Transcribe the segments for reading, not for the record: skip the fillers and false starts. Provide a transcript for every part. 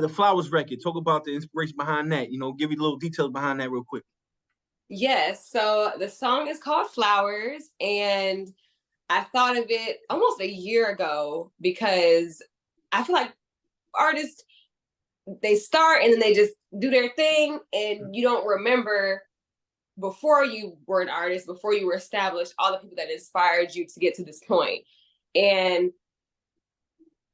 The Flowers record. Talk about the inspiration behind that. Give you a little details behind that real quick. Yes. So the song is called Flowers, and I thought of it almost a year ago because I feel like artists, they start and then they just do their thing, and you don't remember before you were an artist, before you were established, all the people that inspired you to get to this point. And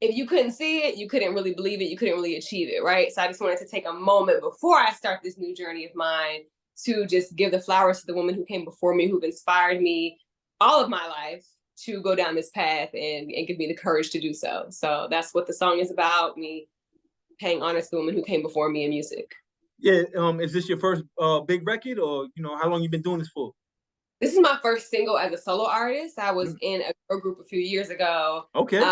if you couldn't see it, you couldn't really believe it, you couldn't really achieve it, right? So I just wanted to take a moment before I start this new journey of mine to just give the flowers to the women who came before me, who've inspired me all of my life to go down this path and give me the courage to do so. So that's what the song is about, me paying honor to the women who came before me in music. Yeah, is this your first big record, or how long you been doing this for? This is my first single as a solo artist. I was in a girl group a few years ago. Okay.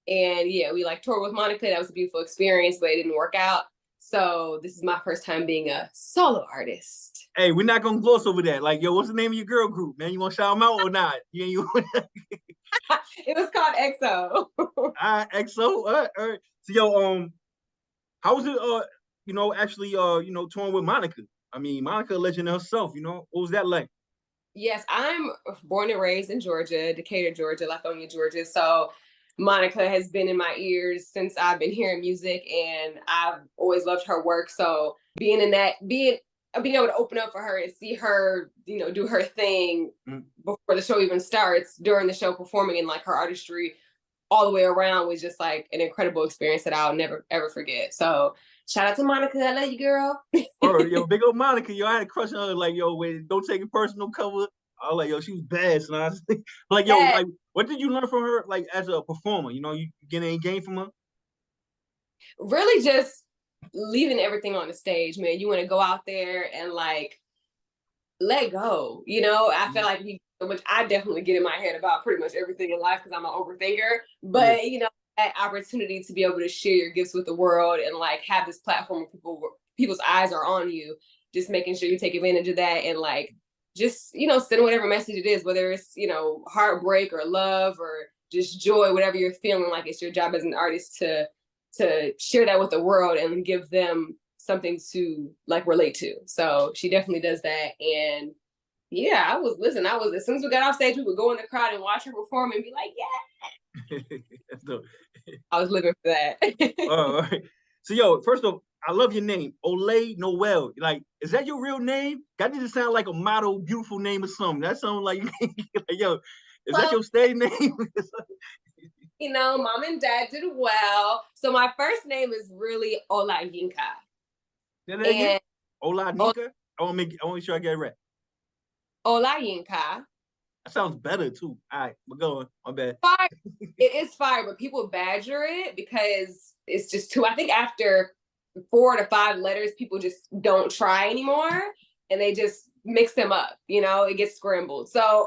And yeah, we toured with Monica. That was a beautiful experience, but it didn't work out. So this is my first time being a solo artist. Hey, we're not gonna gloss over that. Like, yo, what's the name of your girl group, man? You want to shout them out or not? It was called EXO. EXO. All right. So, yo, how was it? Actually, touring with Monica. I mean, Monica, a legend herself. What was that like? Yes, I'm born and raised in Georgia, Decatur, Georgia, Lithonia, Georgia. So Monica has been in my ears since I've been hearing music, and I've always loved her work. So being able to open up for her and see her, do her thing before the show even starts, during the show performing, and like her artistry all the way around was just like an incredible experience that I'll never ever forget. So shout out to Monica, I love you, girl. Yo, big old Monica, yo, I had a crush on her. Like, yo, wait, don't take it personal cover. I was like, yo, she was bad. So I was like, yo, like, what did you learn from her, like, as a performer? You get any game from her? Really, just leaving everything on the stage, man. You want to go out there and like let go. I feel like which I definitely get in my head about pretty much everything in life because I'm an overthinker. But that opportunity to be able to share your gifts with the world and like have this platform where people's eyes are on you, just making sure you take advantage of that and like just send whatever message it is, whether it's heartbreak or love or just joy, whatever you're feeling. Like, it's your job as an artist to share that with the world and give them something to like relate to. So she definitely does that. And yeah, I was as soon as we got off stage, we would go in the crowd and watch her perform and be like, yeah. I was living for that. All right. So, yo, first off, I love your name, Olay Noel. Like, is that your real name? That doesn't sound like a model, beautiful name or something. That sounds like, yo, is that your stage name? Mom and dad did well. So my first name is really Olay Noel. Olay Noel? I want to make sure I get it right. Olay Noel. That sounds better too. All right, we're going. My bad. It is fire, but people badger it because it's just too. I think after 4 to 5 letters, people just don't try anymore, and they just mix them up. It gets scrambled. So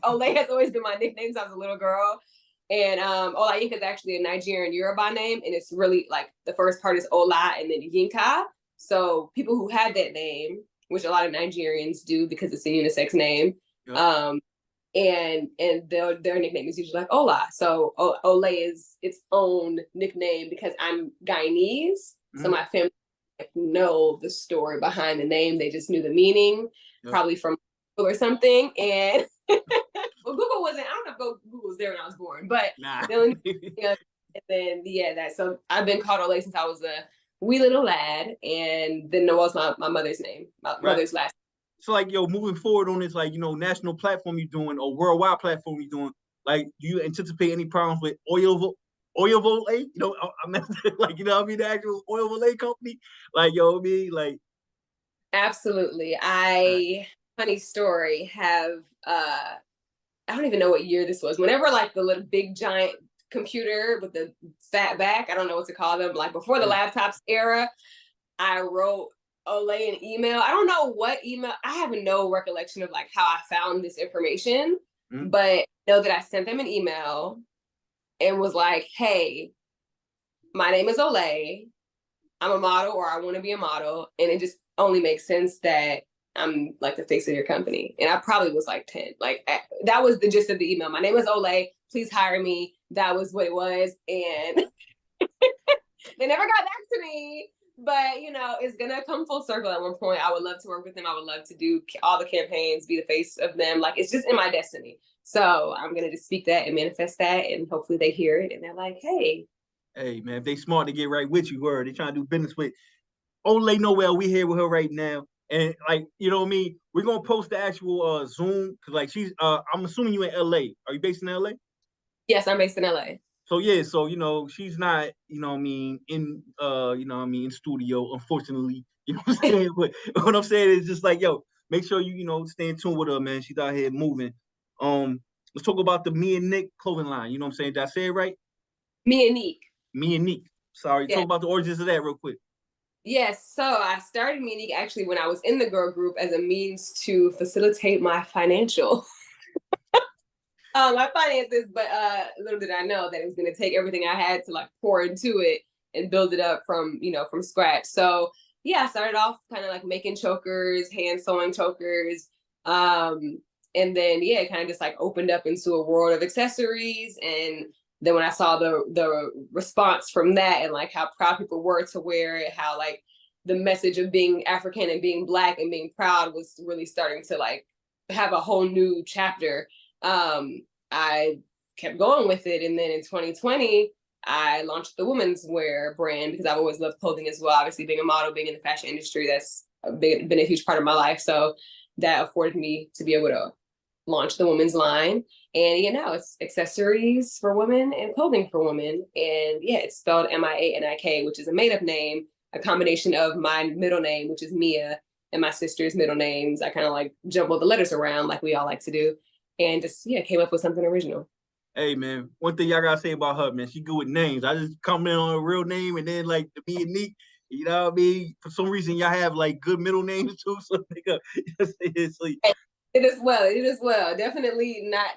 Olay has always been my nickname since I was a little girl. And Olayinka is actually a Nigerian Yoruba name, and it's really like the first part is Ola and then Yinka. So people who had that name, which a lot of Nigerians do because it's a unisex name, and their nickname is usually like Ola. So Olay is its own nickname because I'm Guyanese, so my family know the story behind the name. They just knew the meaning, probably from Google or something, and. Well, Google wasn't. I don't know if Google was there when I was born, but and then so I've been called Olay since I was a wee little lad, and then Noel's my mother's name, my mother's last name. So like, yo, moving forward on this, like, national platform you're doing or worldwide platform you're doing, like, do you anticipate any problems with Oil Volay? I meant like, the actual Oil Volay company, like, like. Absolutely, funny story. Have I don't even know what year this was. Whenever like the little big giant computer with the fat back, I don't know what to call them, like before the laptops era, I wrote Olay an email. I don't know what email. I have no recollection of like how I found this information, but I know that I sent them an email and was like, hey, my name is Olay. I'm a model, or I want to be a model. And it just only makes sense that I'm like the face of your company. And I probably was like 10. Like, that was the gist of the email. My name is Olay. Please hire me. That was what it was. And They never got back to me, but you know, it's gonna come full circle at one point. I would love to work with them. I would love to do all the campaigns, be the face of them. Like it's just in my destiny. So I'm gonna just speak that and manifest that, and hopefully they hear it and they're like, "Hey, Hey man, if they smart to get right with you, word. They trying to do business with Olay Noel. We here with her right now, and like you know what I mean. We're gonna post the actual Zoom because like she's I'm assuming you in LA. Are you based in LA? yes, I'm based in LA." So yeah, so you know, she's not, you know what I mean, in you know what I mean, in studio, unfortunately. You know what I'm saying? But what I'm saying is just like, yo, make sure you, you know, stay in tune with her, man. She's out here moving. Let's talk about the Mianik clothing line. You know what I'm saying? Did I say it right? Mianik. Mianik. Sorry, Yeah. talk about the origins of that real quick. Yes, so I started Mianik actually when I was in the girl group as a means to facilitate my financial my finances, but little did I know that it was going to take everything I had to like pour into it and build it up from, you know, from scratch. So yeah, I started off kind of like making chokers, hand sewing chokers. And then yeah, it kind of just like opened up into a world of accessories. And then when I saw the response from that and like how proud people were to wear it, how like the message of being African and being Black and being proud was really starting to like have a whole new chapter. I kept going with it. And then in 2020, I launched the women's wear brand because I've always loved clothing as well. Obviously, being a model, being in the fashion industry, that's been a huge part of my life. So that afforded me to be able to launch the women's line. And you know, it's accessories for women and clothing for women. And yeah, it's spelled Mianik, which is a made-up name, a combination of my middle name, which is Mia, and my sister's middle names. I kind of like jumble the letters around like we all like to do. And just yeah, came up with something original. Hey man, one thing y'all gotta say about her, man, she good with names. I just come in on a real name and then like to be unique. You know what I mean? For some reason, y'all have like good middle names too. So nigga, so It is well. It is well. Definitely not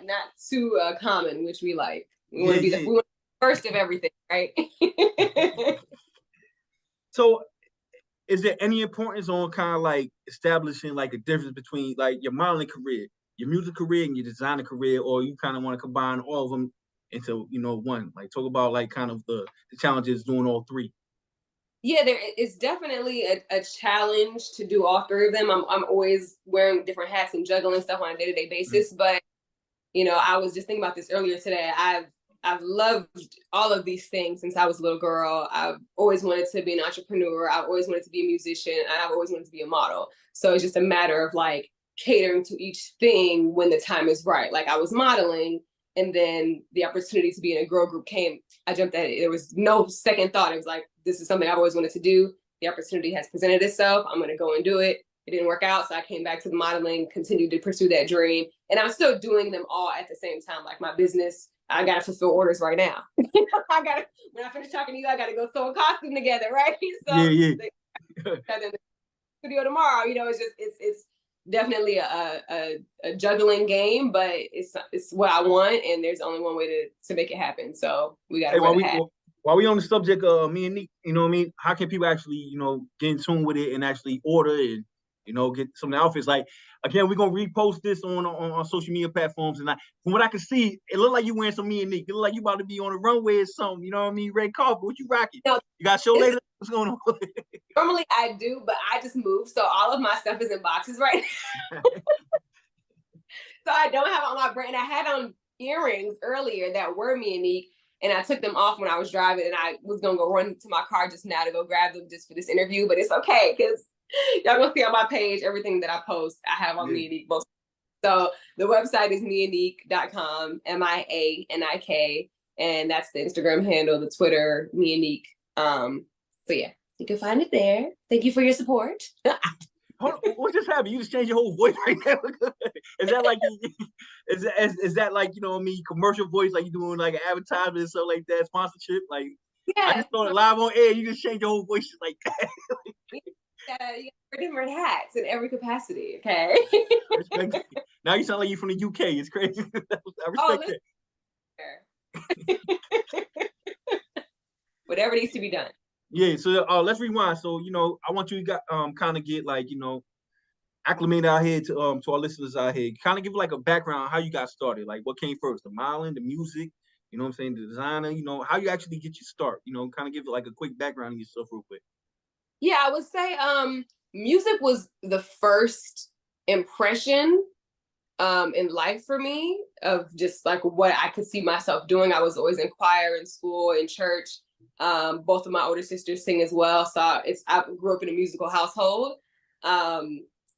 too common, which we like. We want yeah, to be yeah. we want first of everything, right? So is there any importance on kind of like establishing like a difference between like your modeling career, your music career, and your designer career, or you kind of want to combine all of them into you know one? Like talk about like kind of the challenges doing all three. Yeah, there is definitely a challenge to do all three of them. I'm always wearing different hats and juggling stuff on a day-to-day Mm. basis. But you know, I was just thinking about this earlier today. I've loved all of these things since I was a little girl. I've always wanted to be an entrepreneur. I've always wanted to be a musician, and I've always wanted to be a model. So it's just a matter of like catering to each thing when the time is right. Like I was modeling, and then the opportunity to be in a girl group came. I jumped at it. There was no second thought. It was like, this is something I've always wanted to do. The opportunity has presented itself. I'm going to go and do it. It didn't work out. So I came back to the modeling, continued to pursue that dream. And I'm still doing them all at the same time. Like my business, I got to fulfill orders right now. I got to, when I finish talking to you, I got to go sew a costume together, right? Yeah, So yeah. in the studio tomorrow, you know, it's just, it's definitely a juggling game, but it's what I want. And there's only one way to make it happen. So we got to Hey, wear the hat. while we on the subject of me and Nick, you know what I mean? How can people actually, you know, get in tune with it and actually order and you know get some outfits? Like again, we're gonna repost this on social media platforms, and from what I can see, it look like you wearing some me and Nick. It look like you about to be on the runway or something. You know what I mean? Red carpet. What you rocking? No, You got a show later? What's going on? normally I do, but I just moved, so all of my stuff is in boxes right now. So I don't have on my brand. I had on earrings earlier that were Mianik, and I took them off when I was driving, and I was gonna go run to my car just now to go grab them just for this interview. But it's okay because y'all gonna see on my page everything that I post. I have on Yeah. Mianik. So the website is mianik.com, Mianik, and that's the Instagram handle, the Twitter, Mianik. So yeah, you can find it there. Thank you for your support. Hold on, what just happened? You just changed your whole voice right now. Is that like is that like you know what I mean commercial voice like you doing like an advertisement and stuff like that sponsorship? Like I Yeah, just saw it live on air. You just changed your whole voice just like that. you wear different hats in every capacity. Okay. Respect it. Now you sound like you from the UK. It's crazy. I Oh, respect listen. Whatever needs to be done. Yeah. So let's rewind. So you know I want you to got kind of get like you know acclimated out here to our listeners out here. Kind of give like a background on how you got started. Like what came first, the modeling, the music, You know what I'm saying? The designer, you know, how you actually get your start, you know, kind of give it like a quick background of yourself real quick. Yeah, I would say music was the first impression in life for me of just like what I could see myself doing. I was always in choir in school, in church. Both of my older sisters sing as well. So I grew up in a musical household.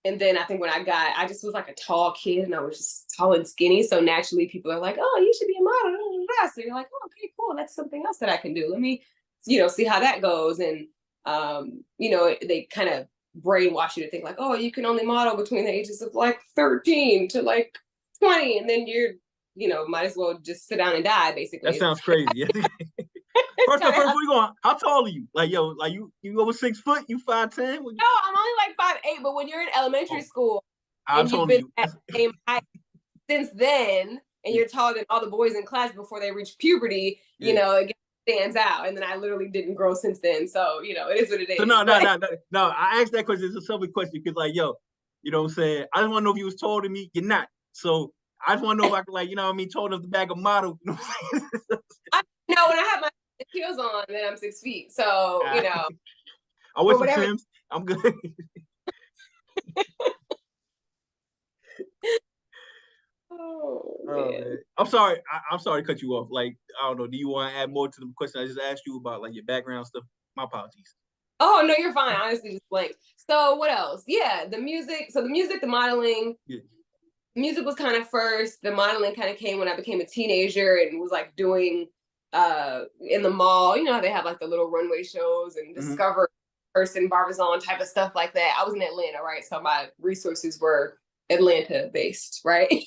And then I think when I just was like a tall kid and I was just tall and skinny. So naturally people are like, oh, you should be a model. So you're like, oh, okay, cool. That's something else that I can do. Let me, see how that goes. And, they kind of brainwash you to think like, oh, you can only model between the ages of like 13 to like 20. And then you're, might as well just sit down and die, basically. That sounds crazy. First, where you going? How tall are you? Like, yo, like you over 6 foot? You 5'10"? No, I'm only like 5'8", but when you're in elementary school and you've been at the same height since then, and you're taller than all the boys in class before they reach puberty, it stands out. And then I literally didn't grow since then. So, it is what it is. So no. I asked that question. It's a selfish question because, like, yo, you know what I'm saying? I just want to know if you was taller than me. You're not. So I just want to know if I could, like, tall enough to bag a model. You know what I'm saying? No, when I have my heels on, then I'm 6 feet. So, I wear some Timbs. I'm good. Oh man. I'm sorry. I'm sorry to cut you off. Like, I don't know. Do you want to add more to the question I just asked you about, like, your background stuff? My apologies. Oh no, you're fine. Honestly, just blank. So what else? Yeah, the music. So the music, the modeling. Yeah. Music was kind of first. The modeling kind of came when I became a teenager and was like doing in the mall. You know how they have like the little runway shows and Discover Person, Barbizon type of stuff like that. I was in Atlanta, right? So my resources were Atlanta based, right?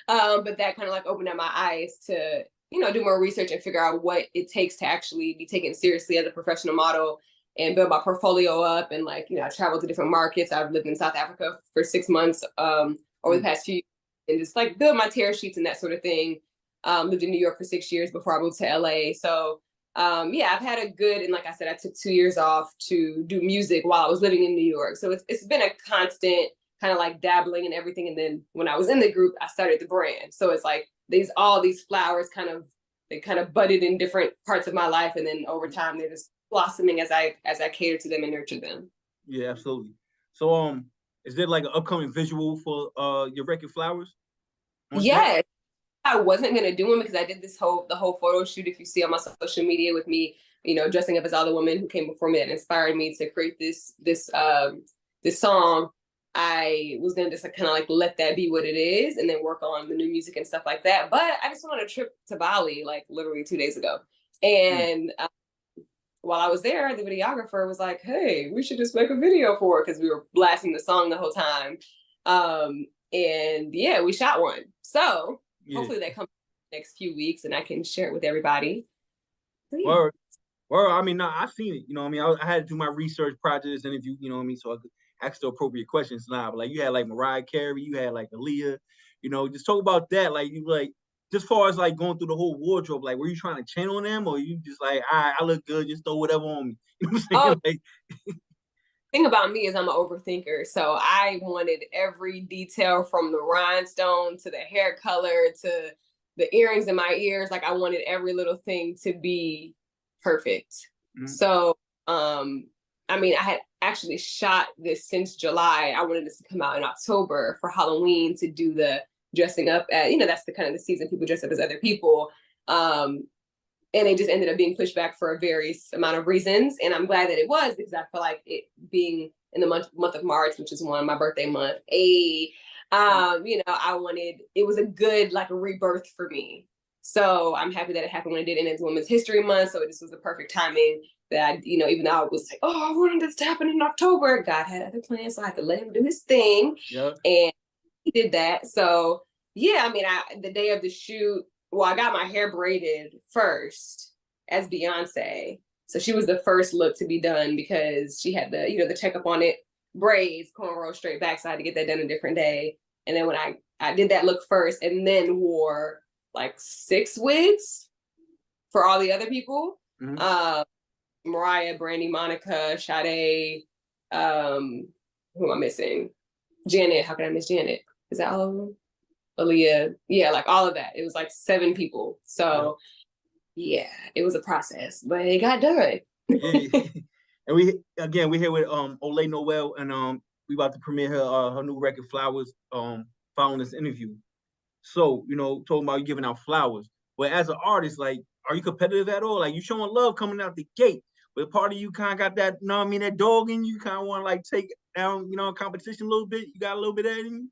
But that kind of like opened up my eyes to, do more research and figure out what it takes to actually be taken seriously as a professional model and build my portfolio up. And like, I traveled to different markets. I've lived in South Africa for 6 months over the past few years and just like build my tear sheets and that sort of thing. Lived in New York for 6 years before I moved to LA. So I've had a good, and like I said, I took 2 years off to do music while I was living in New York. So it's been a constant kind of like dabbling in everything. And then when I was in the group, I started the brand. So it's like all these flowers they kind of budded in different parts of my life. And then over time, they're just blossoming as I cater to them and nurture them. Yeah, absolutely. So, is there like an upcoming visual for your record Flowers? Yeah, I wasn't gonna do them because I did the whole photo shoot. If you see on my social media with me, dressing up as all the women who came before me that inspired me to create this song. I was gonna just kind of like let that be what it is, and then work on the new music and stuff like that. But I just went on a trip to Bali like literally 2 days ago, and while I was there, the videographer was like, "Hey, we should just make a video for it," because we were blasting the song the whole time. And yeah, we shot one. So hopefully that comes in the next few weeks, and I can share it with everybody. So, yeah. Well, I mean, no, I've seen it. You know what I mean? I had to do my research projects, interview, you know what I mean? So I could ask the appropriate questions now. But like you had like Mariah Carey, you had like Aaliyah, just talk about that. Like you like just far as like going through the whole wardrobe, like were you trying to channel them or you just like, all right, I look good, just throw whatever on me. You know what I'm saying? Thing about me is I'm an overthinker. So I wanted every detail from the rhinestone to the hair color to the earrings in my ears. Like I wanted every little thing to be perfect. So, I mean, I had actually shot this since July. I wanted this to come out in October for Halloween to do the dressing up at, that's the kind of the season people dress up as other people. And it just ended up being pushed back for a various amount of reasons. And I'm glad that it was because I feel like it being in the month of March, which is my birthday month. I wanted, it was a good, like a rebirth for me. So I'm happy that it happened when it did. And it's Women's History Month. So this was the perfect timing that, even though I was like, oh, I wanted this to happen in October. God had other plans. So I had to let him do his thing. Yep. And he did that. So yeah, I mean, the day of the shoot, well, I got my hair braided first as Beyonce. So she was the first look to be done because she had the checkup on it, braids, cornrow straight back. So I had to get that done a different day. And then when I did that look first and then wore like 6 wigs for all the other people. Mariah, Brandy, Monica, Sade, who am I missing? Janet. How can I miss Janet? Is that all of them? Aaliyah, yeah, like all of that. It was like 7 people. So yeah, it was a process, but it got done. Yeah. And we here with Olay Noel, and we about to premiere her new record Flowers following this interview. So, talking about you giving out flowers. But as an artist, like, are you competitive at all? Like, you showing love coming out the gate, but part of you kind of got that, that dog in you. Kind of want to like take down, competition a little bit. You got a little bit of that in you.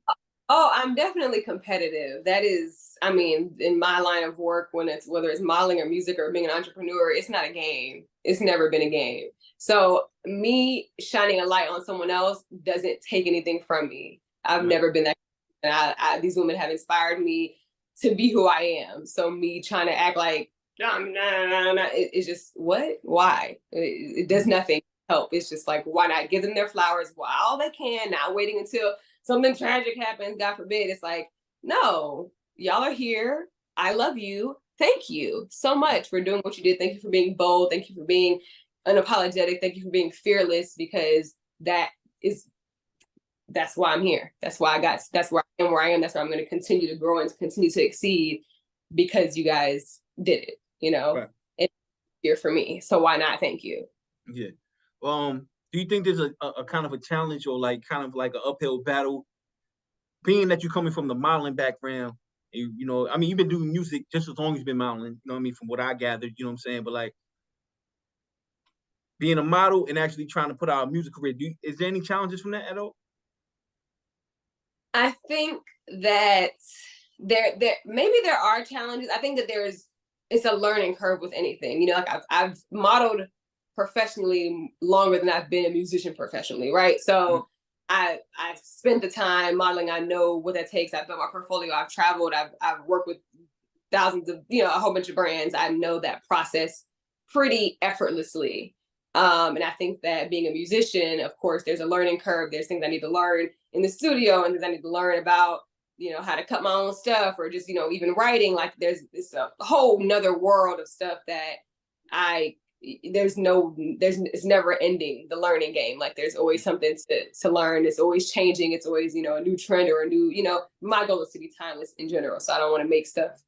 Oh, I'm definitely competitive. That is, I mean, in my line of work, whether it's modeling or music or being an entrepreneur, it's not a game. It's never been a game. So me shining a light on someone else doesn't take anything from me. I've never been that. And these women have inspired me to be who I am. So me trying to act like, it's just, what? Why? It does nothing help. It's just like, why not give them their flowers while they can, not waiting until something tragic happens, God forbid. It's like, no, y'all are here. I love you. Thank you so much for doing what you did. Thank you for being bold. Thank you for being unapologetic. Thank you for being fearless, because that's why I'm here. That's why that's where I am where I am. That's where I'm going to continue to grow and continue to exceed, because you guys did it, Right. It's here for me. So why not? Thank you. Yeah. Do you think there's a kind of a challenge, or like kind of like an uphill battle, being that you're coming from the modeling background? I mean, you've been doing music just as long as you've been modeling, you know what I mean, from what I gathered, you know what I'm saying? But like being a model and actually trying to put out a music career, is there any challenges from that at all? I think that there maybe there are challenges. I think that it's a learning curve with anything. Like I've modeled professionally longer than I've been a musician professionally, right? So I've spent the time modeling. I know what that takes. I've built my portfolio. I've traveled. I've worked with thousands of, a whole bunch of brands. I know that process pretty effortlessly. And I think that being a musician, of course, there's a learning curve. There's things I need to learn in the studio, and things I need to learn about, how to cut my own stuff, or just, even writing. Like it's a whole nother world of stuff that it's never ending, the learning game. Like there's always something to learn. It's always changing. It's always, a new trend or a new, my goal is to be timeless in general. So I don't want to make stuff.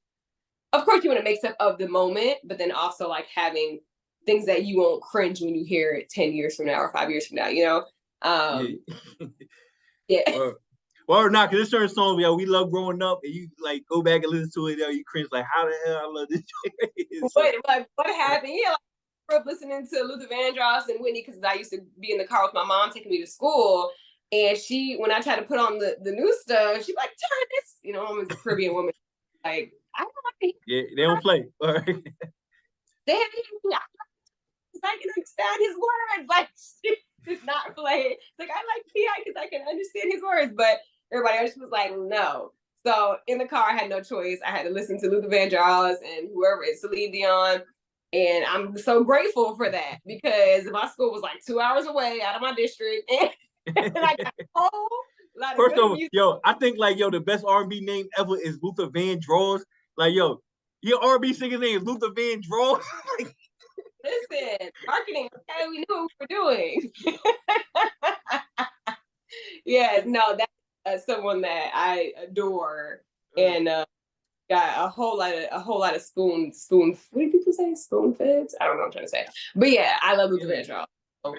Of course you want to make stuff of the moment, but then also like having things that you won't cringe when you hear it 10 years from now or 5 years from now, Yeah. Well, not because there's certain songs we love growing up, and you like go back and listen to it, you cringe like, how the hell I love this. What happened? Yeah, like, I grew up listening to Luther Vandross and Whitney, because I used to be in the car with my mom taking me to school, and when I tried to put on the new stuff, she'd like, turn this, I'm a Caribbean woman, like, I don't like. Yeah, they don't play. All right. I can understand his words. Like, she did not play. It's like, I like P.I. because I can understand his words, but everybody else was like, no. So in the car, I had no choice. I had to listen to Luther Vandross and whoever it's Celine Dion. And I'm so grateful for that, because my school was like 2 hours away out of my district. And I got a whole lot of First good of all, music. I think like, the best R&B name ever is Luther Vandross. Like, your R&B singer name is Luther Vandross. Listen, marketing, okay, we knew what we were doing. Yeah, no, that's someone that I adore, and got a whole lot of spoon. What do people say? Spoon feds? I don't know what I'm trying to say, but yeah, I love Luther Vandross. So.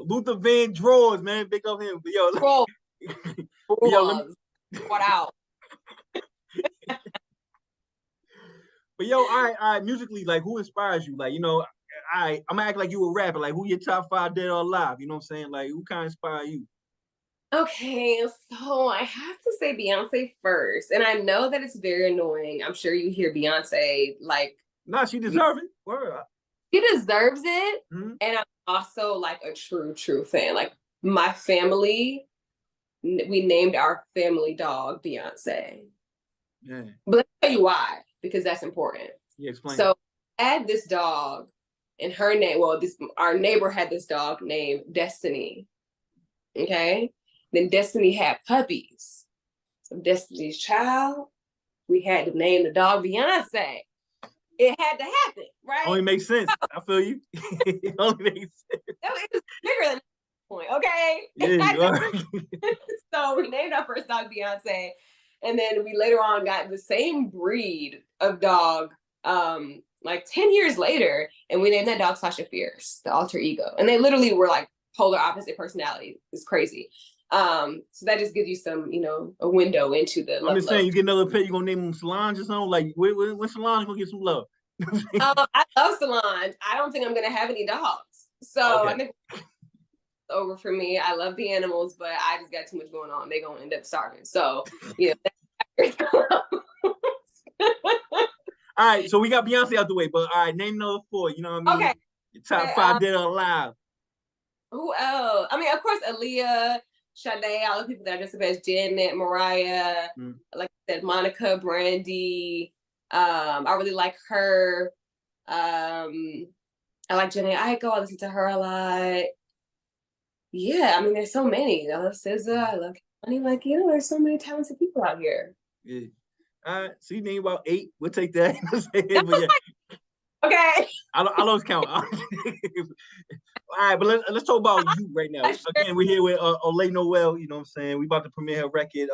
Luther Vandross, man, big up him. What out? But all right, musically, like, who inspires you? Like, I'm gonna act like you a rapper. Like, who your top 5 dead or alive? You know what I'm saying? Like, who kind of inspire you? Okay, so I have to say Beyonce first, and I know that it's very annoying. I'm sure you hear Beyonce like. Nah, she deserves it. Word. She deserves it, and I'm also like a true fan. Like my family, we named our family dog Beyonce. Yeah. But let me tell you why, because that's important. Yeah, explain. So I had this dog, and her name, our neighbor had this dog named Destiny. Okay? Then Destiny had puppies. So Destiny's child, we had to name the dog Beyonce. It had to happen, right? Only makes sense. I feel you. It only makes sense. It was bigger than that point, okay? Yeah, So we named our first dog Beyonce. And then we later on got the same breed of dog, like 10 years later, and we named that dog Sasha Fierce, the alter ego. And they literally were like polar opposite personality. It's crazy. So that just gives you some, a window into the I'm just saying, you get another pet, you gonna name him Solange or something? Like, when Solange gonna get some love? I love Solange. I don't think I'm gonna have any dogs. So I think it's over for me. I love the animals, but I just got too much going on. They're gonna end up starving. So, All right, so we got Beyonce out the way, but all right, name another 4. You know what I mean? Okay. Your top 5 dead or alive. Who else? I mean, of course, Aaliyah, Sade, all the people that are just the best. Janet, Mariah, like I said, Monica, Brandy. I really like her. I like Janae Aiko. I listen to her a lot. Yeah, I mean, there's so many. I love SZA. I love Honey. Like, there's so many talented people out here. Yeah. All right. So you name about 8. We'll take that. But yeah. Okay. I lost count. All right, but let's talk about you right now. Again, we're here with Olay Noel. You know what I'm saying? We about to premiere her record,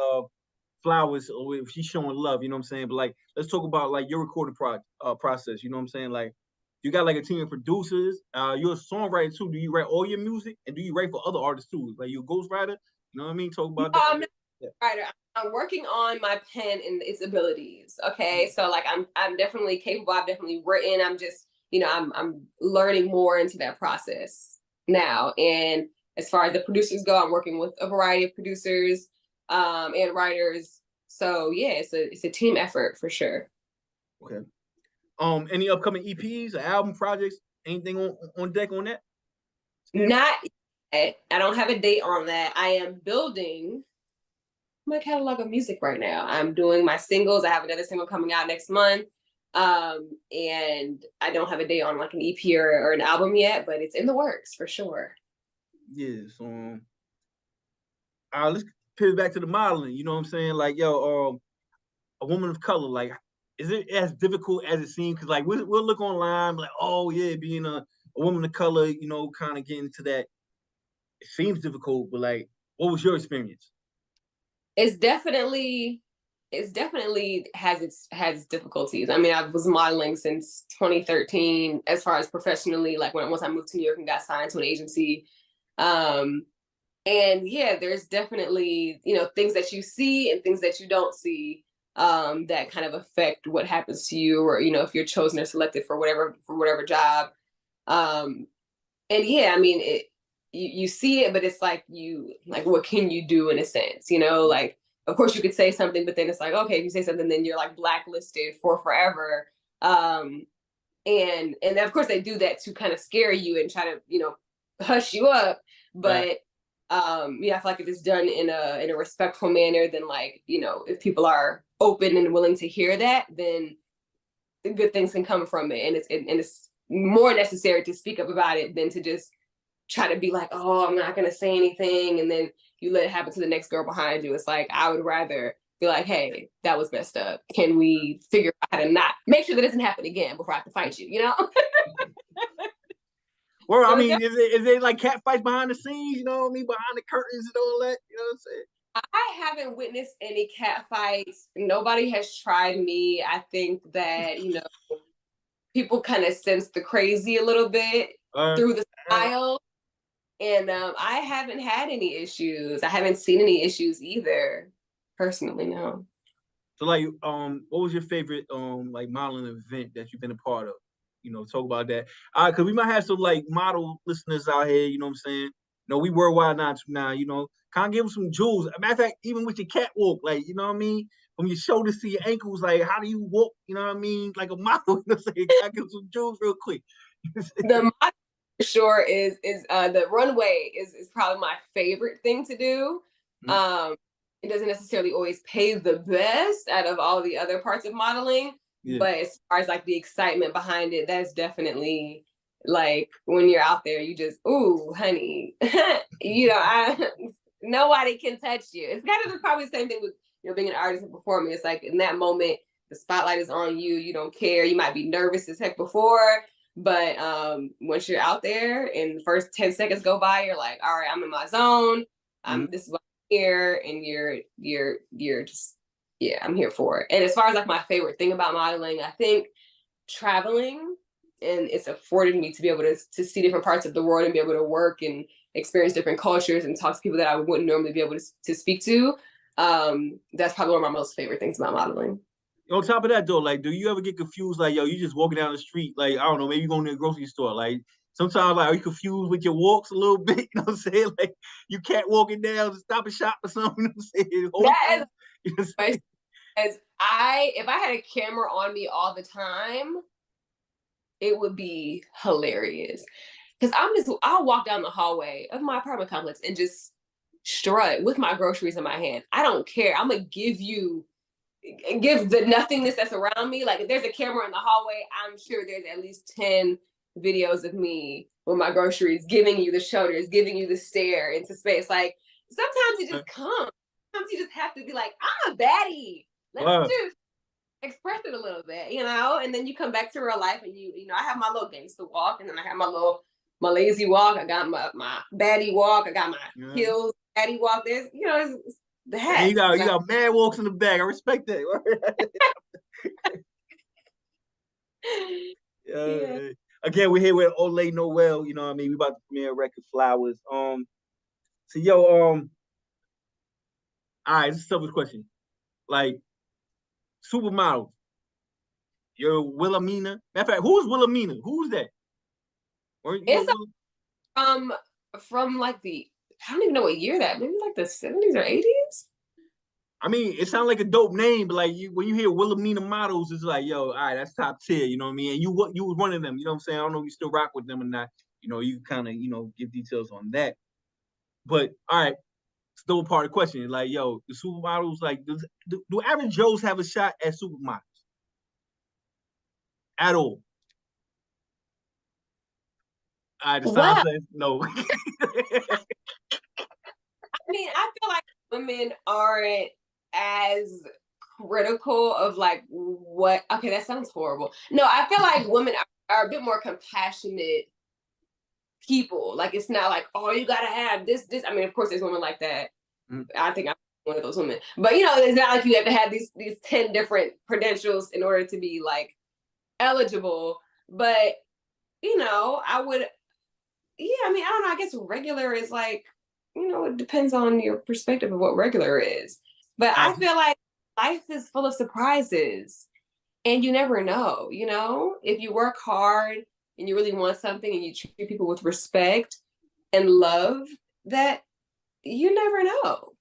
Flowers. She's showing love. You know what I'm saying? But like, let's talk about like your recording process. You know what I'm saying? Like, you got like a team of producers. You're a songwriter too. Do you write all your music, and do you write for other artists too? Like, you're a ghostwriter. You know what I mean? Talk about that. I'm not a writer. I'm working on my pen and its abilities. Okay, so like I'm definitely capable. I've definitely written. I'm just I'm learning more into that process now. And as far as the producers go, I'm working with a variety of producers and writers. So yeah, it's a team effort for sure. Okay. Any upcoming EPs or album projects? Anything on deck on that? Not yet. I don't have a date on that. I am building my catalog of music right now. I'm doing my singles. I have another single coming out next month. And I don't have a date on like an EP or an album yet, but it's in the works for sure. Yeah. So let's pivot back to the modeling. You know what I'm saying? Like, yo, a woman of color, like, is it as difficult as it seems? Because like we'll look online, like, oh yeah, being a woman of color, kind of getting to that. It seems difficult, but like, what was your experience? It's definitely has its difficulties. I mean, I was modeling since 2013 as far as professionally, like once I moved to New York and got signed to an agency. And yeah, there's definitely, things that you see and things that you don't see that kind of affect what happens to you, or, if you're chosen or selected for whatever job. And yeah, I mean, you see it, but it's like what can you do in a sense, like, of course you could say something, but then it's like, okay, if you say something, then you're like blacklisted for forever. And of course they do that to kind of scare you and try to, hush you up. But I feel like if it's done in a respectful manner, then like, if people are open and willing to hear that, then the good things can come from it. And it's more necessary to speak up about it than to just try to be like, oh, I'm not gonna say anything, and then you let it happen to the next girl behind you. It's like, I would rather be like, hey, that was messed up. Can we figure out how to not make sure that doesn't happen again before I have to fight you, Well, I mean, is it like cat fights behind the scenes, you know what I mean, behind the curtains and all that? You know what I'm saying? I haven't witnessed any cat fights. Nobody has tried me. I think that, people kind of sense the crazy a little bit through the style. And I haven't had any issues. I haven't seen any issues either, personally, no. So like, what was your favorite like modeling event that you've been a part of? Talk about that. Because we might have some like model listeners out here, you know what I'm saying? We worldwide now, kind of give them some jewels. As a matter of fact, even with your catwalk, like, you know what I mean? From your shoulders to your ankles, like, how do you walk, you know what I mean? Like a model, you know what I'm saying? Can I give some jewels real quick? The model for sure is the runway is probably my favorite thing to do. It doesn't necessarily always pay the best out of all the other parts of modeling. Yeah. But as far as like the excitement behind it, that's definitely like when you're out there, you just, ooh, honey, nobody can touch you. It's kind of probably the same thing with being an artist and performing. It's like in that moment, the spotlight is on you. You don't care. You might be nervous as heck before, but once you're out there and the first 10 seconds go by, you're like, all right, I'm in my zone. This is what I'm here, and you're just yeah, I'm here for it. And as far as like my favorite thing about modeling, I think traveling, and it's afforded me to be able to see different parts of the world and be able to work and experience different cultures and talk to people that I wouldn't normally be able to speak to. That's probably one of my most favorite things about modeling. On top of that, though, like, do you ever get confused? Like, yo, you just walking down the street, like, I don't know, maybe you going to the grocery store. Like, sometimes, like, are you confused with your walks a little bit? You know what I'm saying? Like, you can't walk it down to Stop and Shop or something. You know what I'm saying? That You know is, as if I had a camera on me all the time, it would be hilarious. Because I'll walk down the hallway of my apartment complex and just strut with my groceries in my hand. I don't care. I'm gonna give the nothingness that's around me. Like if there's a camera in the hallway, I'm sure there's at least 10 videos of me with my groceries, giving you the shoulders, giving you the stare into space. Like sometimes it just comes. Sometimes you just have to be like, I'm a baddie. Let me just express it a little bit, you know? And then you come back to real life and you know, I have my little gangster walk, and then I have my lazy walk. I got my baddie walk. I got my heels baddie walk. There's, you know, it's the hats. You got mad walks in the back. I respect that. Yeah. Again, we're here with Olay Noel. You know what I mean? We about to premiere record Flowers. So yo, all right, this is a selfish question. Like supermodels. You're Wilhelmina. Matter of fact, who's Wilhelmina? Who's that? Or, it's from like I don't even know what year that. Maybe like the 70s or 80s. I mean, it sounds like a dope name, but like when you hear Wilhelmina models, it's like, yo, all right, that's top tier. You know what I mean? And you was one of them. You know what I'm saying? I don't know if you still rock with them or not. You know, you kind of give details on that. But all right, still part of the question. Like, yo, the supermodels, like, do average Joes have a shot at supermodels at all? The sign says no. I mean, I feel like women aren't as critical of like what. Okay, that sounds horrible. No, I feel like women are a bit more compassionate people. Like it's not like, oh, you gotta have this. I mean, of course, there's women like that. I think I'm one of those women. But you know, it's not like you have to have these 10 different credentials in order to be like eligible. But you know, I would. Yeah, I mean, I don't know. I guess regular is like, you know, it depends on your perspective of what regular is. But I feel like life is full of surprises and you never know, you know? If you work hard and you really want something and you treat people with respect and love, that you never know.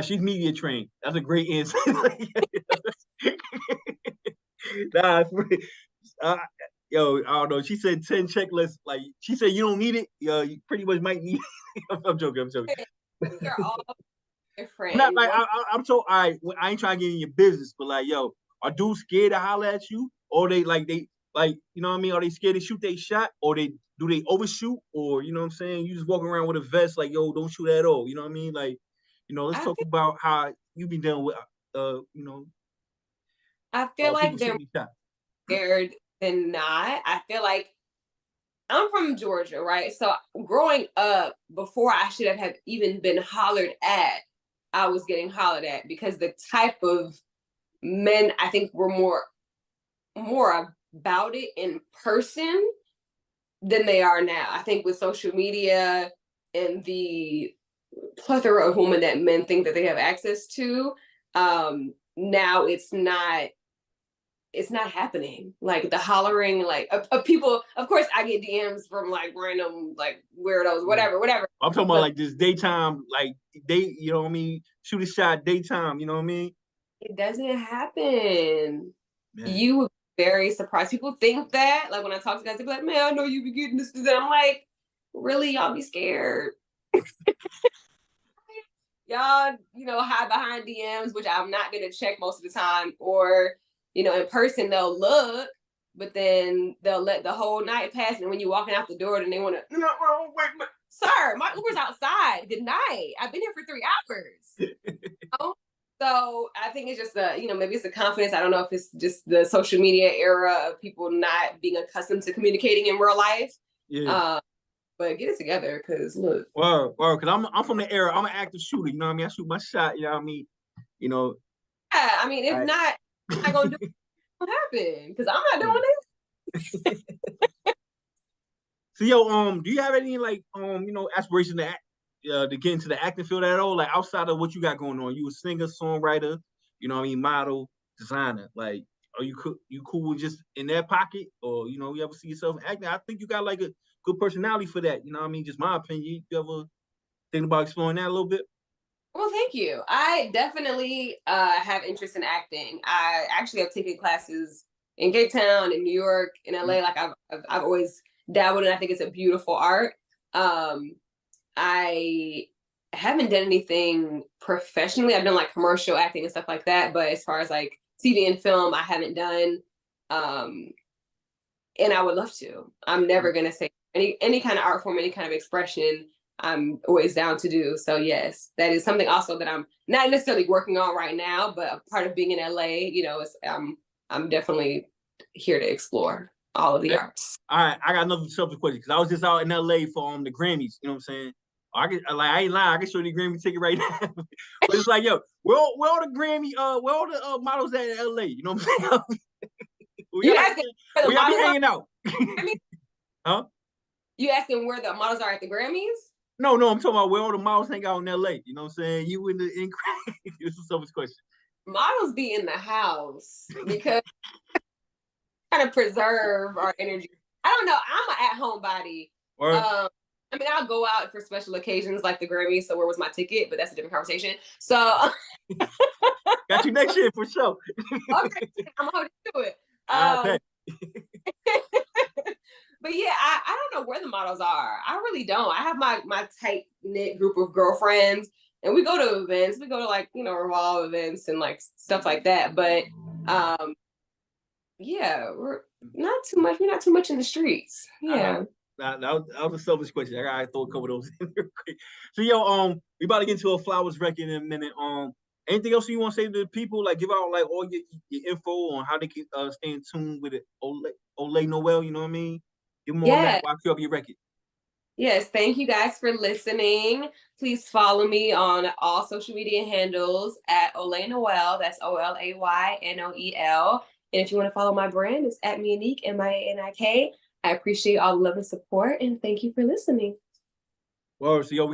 She's media trained. That's a great answer. Nah, yo, I don't know. She said 10 checklists. Like she said, you don't need it. You pretty much might need it. I'm joking. They're all different. Not like I'm so. I ain't trying to get in your business, but like, yo, are dudes scared to holler at you, or they you know what I mean? Are they scared to shoot their shot, or do they overshoot, or you know what I'm saying? You just walking around with a vest like, yo, don't shoot at all. You know what I mean? Like, let's talk about how you be dealing with, I feel like they're scared than not. I feel like I'm from Georgia, right? So growing up, before I should have even been hollered at, I was getting hollered at because the type of men I think were more about it in person than they are now. I think with social media and the plethora of women that men think that they have access to, now it's not happening. Like the hollering, like of people. Of course, I get DMs from like random like weirdos, whatever. I'm talking about like this daytime, like you know what I mean? Shoot a shot daytime, you know what I mean? It doesn't happen. Man. You would be very surprised. People think that, like when I talk to guys, they be like, "Man, I know you be getting this." And I'm like, really, y'all be scared. Y'all, hide behind DMs, which I'm not gonna check most of the time, or in person they'll look, but then they'll let the whole night pass, and when you're walking out the door, then they want to, wait, sir, my Uber's outside. Good night. I've been here for 3 hours. So I think it's just maybe it's the confidence. I don't know if it's just the social media era of people not being accustomed to communicating in real life. Yeah. But get it together, because look. Well, because I'm from the era. I'm an active shooter. You know what I mean? I shoot my shot. You know what I mean? Yeah, I mean, if not, I'm not gonna do what happened because I'm not doing it. So yo, do you have any like aspirations to act, to get into the acting field at all? Like outside of what you got going on, you a singer, songwriter, model, designer. Like, are you cool with just in that pocket, or you ever see yourself acting? I think you got like a good personality for that. Just my opinion. You ever think about exploring that a little bit? Well, thank you. I definitely have interest in acting. I actually have taken classes in Cape Town, in New York, in LA. Like I've always dabbled in. I think it's a beautiful art. I haven't done anything professionally. I've done like commercial acting and stuff like that. But as far as like TV and film, I haven't done. And I would love to. I'm never gonna say any kind of art form, any kind of expression. I'm always down to do. So yes, that is something also that I'm not necessarily working on right now, but a part of being in LA, is I'm definitely here to explore all of the arts. All right, I got another selfish question because I was just out in LA for the Grammys. You know what I'm saying? I ain't lying. I can show you the Grammy ticket right now. But it's like, yo, where all the models at in LA? You know what I'm saying? You asking where the models hanging out? Huh? You asking where the models are at the Grammys? No, I'm talking about where all the models hang out in LA. You know what I'm saying? You in It's a selfish question. Models be in the house because kind of preserve our energy. I don't know. I'm an at-home body. I mean, I'll go out for special occasions like the Grammys. So where was my ticket? But that's a different conversation. So got you next year for sure. Okay, I'm holding to it. But yeah, I don't know where the models are. I really don't. I have my tight knit group of girlfriends, and we go to events. We go to like Revolve events and like stuff like that. But yeah, we're not too much. We're not too much in the streets. Yeah. That was a selfish question. I gotta throw a couple of those in real quick. So yo, we about to get into a flowers record in a minute. Anything else you want to say to the people? Like give out like all your info on how they can stay in tune with it. Olay Noel, you know what I mean? Give them all that while I queue up your record. Yes, thank you guys for listening. Please follow me on all social media handles at Olay Noel. That's OLAYNOEL. And if you want to follow my brand, it's at Mianik, MIANIK. I appreciate all the love and support, and thank you for listening. Well, so yo, we